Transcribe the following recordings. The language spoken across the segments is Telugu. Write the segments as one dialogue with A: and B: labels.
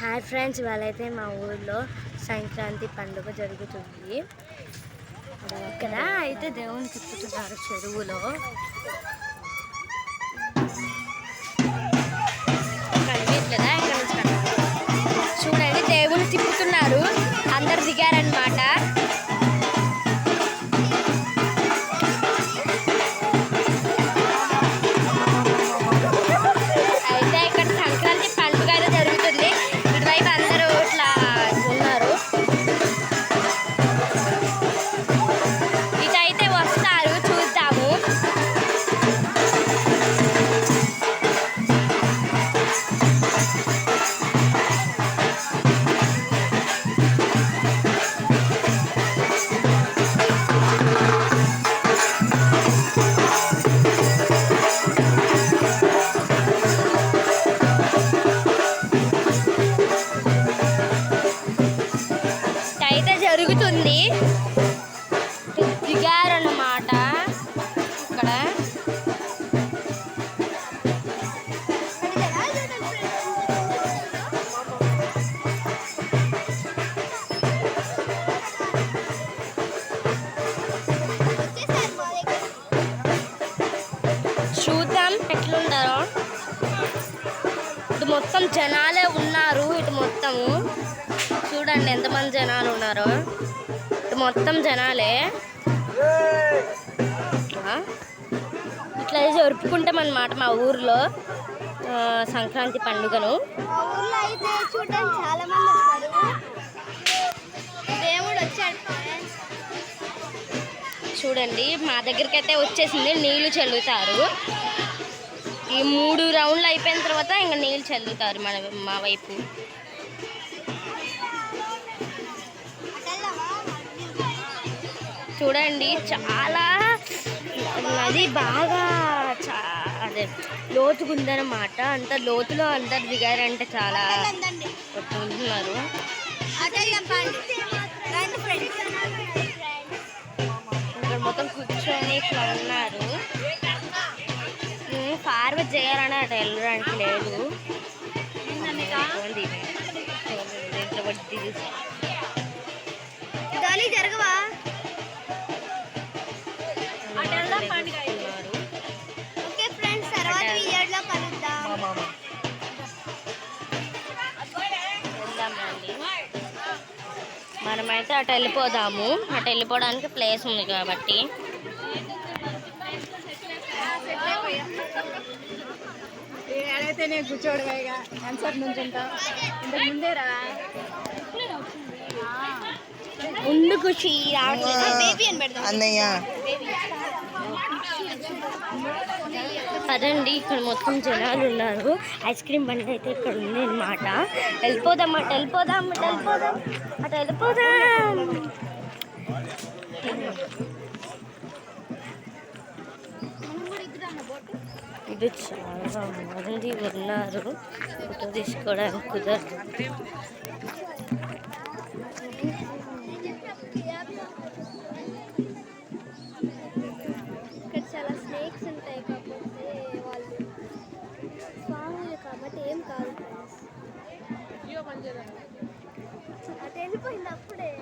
A: హాయ్ ఫ్రెండ్స్, ఇవాళైతే మా ఊర్లో సంక్రాంతి పండుగ జరుగుతుంది. ఇక్కడ అయితే దేవుని తిప్పుతున్నారు చెరువులో. కనిపించలేదా? చూడండి, దేవుని తిప్పుతున్నారు, అందరు దిగారనమాట. అయితే జరుగుతుంది, దిగారన్నమాట ఇక్కడ. చూద్దాం ఎట్లుంటారో. ఇటు మొత్తం జనాలే ఉన్నారు, ఇటు మొత్తము చూడండి ఎంతమంది జనాలు ఉన్నారో. ఇటు మొత్తం జనాలే. ఇట్లా జరుపుకుంటాం అన్నమాట మా ఊర్లో సంక్రాంతి పండుగను. చూడండి, మా దగ్గరికి అయితే వచ్చేసింది, నీళ్లు చల్లుతారు. ఈ 3 రౌండ్లు అయిపోయిన తర్వాత ఇంకా నీళ్ళు చల్లుతారు మా వైపు. చూడండి, చాలా నది బాగా అదే లోతుగా ఉందన్నమాట. అంత లోతులో అందరు దిగారంటే చాలా ఉంటున్నారు. ఇక్కడ మొత్తం కూర్చొని ఇట్లా ఉన్నారు. ఫార్వర్డ్ చేయాలని అటు వెళ్ళడానికి లేదు. జరగవా మనమైతే అటు వెళ్ళిపోదాము. అటు వెళ్ళిపోవడానికి ప్లేస్ ఉంది కాబట్టి.
B: నేను కూర్చోడుగా ఆన్సర్ నుంచి ఉంటా. ఇంతకు ముందేరా
A: ముందు ఖుషి
B: అన్నయ్య.
A: అదండి, ఇక్కడ మొత్తం జనాలు ఉన్నారు. ఐస్ క్రీమ్ బండి అయితే ఇక్కడ ఉంది అన్నమాట. వెళ్ళిపోదాం, అటు వెళ్ళిపోదాం, అటు వెళ్ళిపోదాం, అటు వెళ్ళిపోదాం. ఇది చాలా మంది ఉన్నారు, ఫోటో తీసుకోవడానికి కుదరదు. ఇక్కడ చాలా స్నేక్స్ ఉంటాయి, కాకపోతే వాళ్ళు స్వాములు కాబట్టి ఏం కాదు. అటు వెళ్ళిపోయింది అప్పుడే.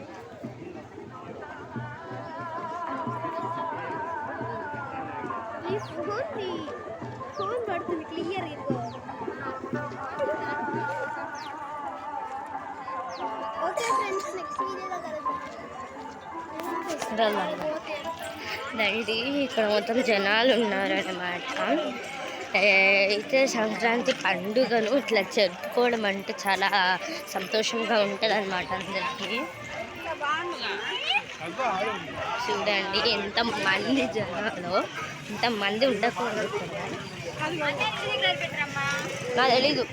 A: ఫోన్ పడుతుంది క్లియర్. ఇదిగో ఓకే ఫ్రెండ్స్, నెక్స్ట్ వీడియోలో దండి. ఇక్కడ మొత్తం జనాలు ఉన్నారన్నమాట. అయితే సంక్రాంతి పండుగను ఇట్లా జరుపుకోవడం అంటే చాలా సంతోషంగా ఉంటుంది అన్నమాట అందరికీ. చూడండి ఎంతమంది జనాలు, ఇంతమంది ఉండకూడదు నాకు తెలీదు.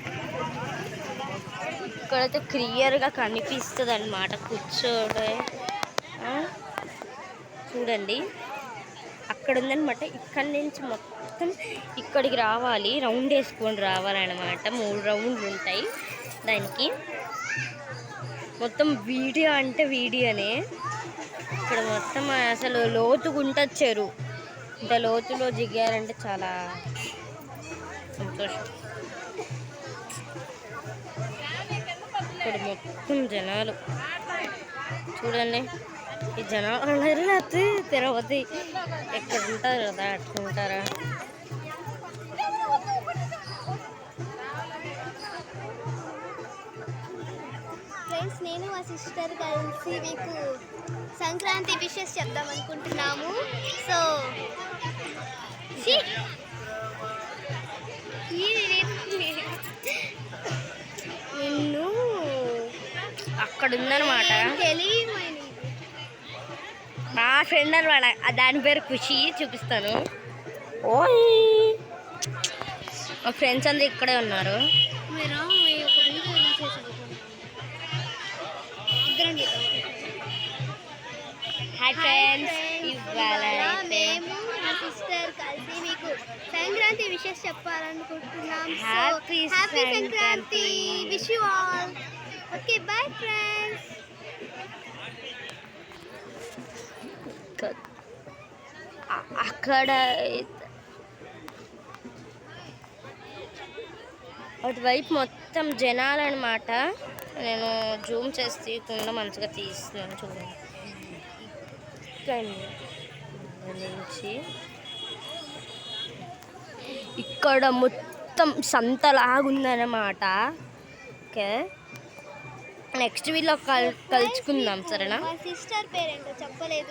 A: ఇక్కడైతే క్లియర్గా కనిపిస్తుంది అన్నమాట కూర్చోడే. చూడండి అక్కడ ఉందన్నమాట. ఇక్కడి నుంచి మొత్తం ఇక్కడికి రావాలి, రౌండ్ వేసుకొని రావాలన్నమాట. 3 రౌండ్లు ఉంటాయి దానికి. మొత్తం వీడియో అంటే వీడియోనే. ఇక్కడ మొత్తం అసలు లోతుగా ఉంటుంది చెరువు. ఇంత లోతులో దిగారంటే చాలా సంతోషం. ఇక్కడ మొత్తం జనాలు చూడండి. ఈ జనాలు లేకపోతే తిరుపతి ఎక్కడ ఉంటారు కదా అట్లా ఉంటారా.
C: ఫ్రెండ్స్, నేను మా సిస్టర్ కలిసి మీకు సంక్రాంతి విషెస్ చెప్దాం అనుకుంటున్నాము. సో
A: నిన్ను అక్కడ ఉందన్నమాట
C: తెలియమని
A: మా ఫ్రెండ్ అనమాట. దాని పేరు ఖుషి, చూపిస్తాను. ఓయ్ మా ఫ్రెండ్స్ అందరూ ఇక్కడే ఉన్నారు.
C: మీరు ఒక వీడియో తీసేసారు. ఇద్దరం
A: హాయ్ ఫ్రెండ్స్, ఇవాళ
C: మేము మా సిస్టర్ కలిసి మీకు సంక్రాంతి విషెస్ చెప్పాలనుకుంటున్నాం.
A: Happy
C: happy
A: Sankranti.
C: Sankranti, wish you all. Okay, bye friends.
A: అక్కడ అటువైపు మొత్తం జనాలు అనమాట. నేను జూమ్ చేసి తీయకుండా మంచిగా తీస్తున్నాను చూడండి. ఇక్కడ నుంచి ఇక్కడ మొత్తం సంతలాగుందన్నమాట. ఓకే, నెక్స్ట్ వీళ్ళు కలుసుకుందాం, సరేనా?
C: మా సిస్టర్ పేరేంటో చెప్పలేదు.